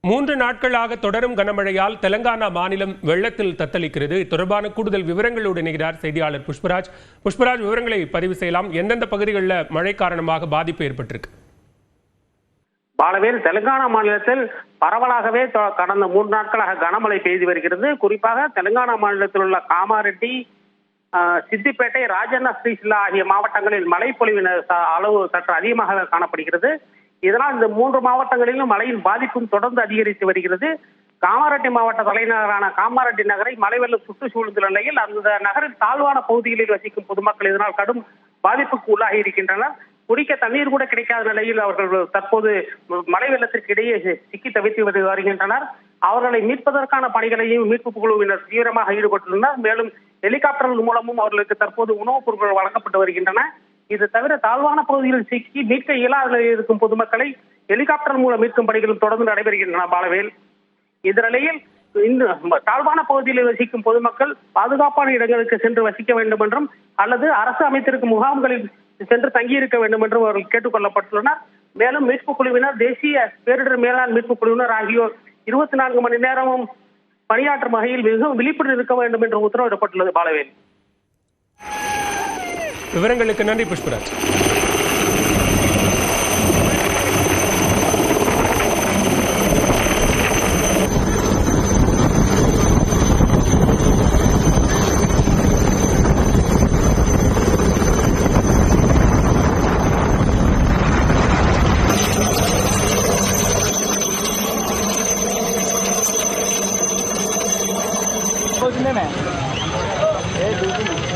3 நாட்களாக தொடரும் கனமழையால் தெலங்கானா மாநிலம் வெள்ளத்தில் தத்தளிக்கிறது. தொடர்பான கூடுதல் விவரங்களோடு இணைகிறார் செய்தியாளர் புஷ்பராஜ். புஷ்பராஜ், விவரங்களை பதிவு செய்யலாம். எந்தெந்த பகுதிகளில் மழை காரணமாக பாதிப்பு ஏற்பட்டிருக்கு? பாலவேல், தெலுங்கானா மாநிலத்தில் பரவலாகவே கடந்த 3 நாட்களாக கனமழை பெய்து வருகிறது. குறிப்பாக தெலுங்கானா மாநிலத்தில் உள்ள காமாரெட்டி, சித்திப்பேட்டை, ராஜண்ணா ஸ்ரீசில்லா ஆகிய மாவட்டங்களில் மழைப்பொழிவின் அளவு சற்று அதிகமாக காணப்படுகிறது. இதனால் இந்த 3 மாவட்டங்களிலும் மழையின் பாதிப்பும் தொடர்ந்து அதிகரித்து வருகிறது. காமாரெட்டி மாவட்ட தலைநகரான காமாரெட்டி நகரை மழை வெள்ளம் சுட்டு சூழ்ந்துள்ள நிலையில் அந்த நகரின் தாழ்வான பகுதிகளில் வசிக்கும் பொதுமக்கள் இதனால் கடும் பாதிப்புக்கு உள்ளாகி இருக்கின்றனர். குடிக்க தண்ணீர் கூட கிடைக்காத நிலையில் அவர்கள் தற்போது மழை வெள்ளத்திற்கு இடையே சிக்கி தவித்து வருகின்றனர். அவர்களை மீட்பதற்கான பணிகளையும் மீட்பு குழுவினர் தீவிரமாக ஈடுபட்டுள்ளனர். மேலும் ஹெலிகாப்டர்கள் மூலமும் அவர்களுக்கு தற்போது உணவுப் பொருட்கள் வழங்கப்பட்டு வருகின்றன. இது தவிர தாழ்வான பகுதிகளில் சிக்கி மீட்க இயலாத நிலையில் இருக்கும் பொதுமக்களை ஹெலிகாப்டர் மூலம் மீட்கும் பணிகளும் தொடர்ந்து நடைபெறுகின்றன. பாலவேல், இந்த நிலையில் இந்த தாழ்வான பகுதியில் வசிக்கும் பொதுமக்கள் பாதுகாப்பான இடங்களுக்கு சென்று வசிக்க வேண்டும் என்றும் அல்லது அரசு அமைத்திருக்கும் முகாம்களில் சென்று தங்கியிருக்க வேண்டும் என்றும் அவர்கள் கேட்டுக் கொள்ளப்பட்டுள்ளனர். மேலும் மீட்பு குழுவினர், தேசிய பேரிடர் மேலாண் மீட்பு குழுவினர் ஆகியோர் 24 மணி நேரமும் பணியாற்றும் வகையில் மிகவும் விழிப்புடன் இருக்க வேண்டும் என்று உத்தரவிடப்பட்டுள்ளது. பாலவேல், விவரங்களுக்கு நன்றி புஷ்பராஜ். में